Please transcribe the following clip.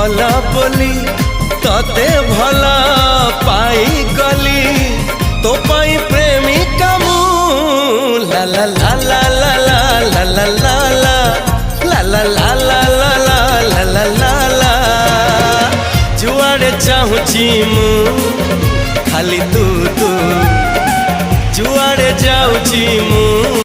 भला बोली तते भला पाई गली तो पाई प्रेमिका मु ला ला ला ला ला ला ला ला ला ला ला ला ला ला ला ला ला जुआड़े चाहूची मु खाली तू तू जुआड़े जाऊची मु।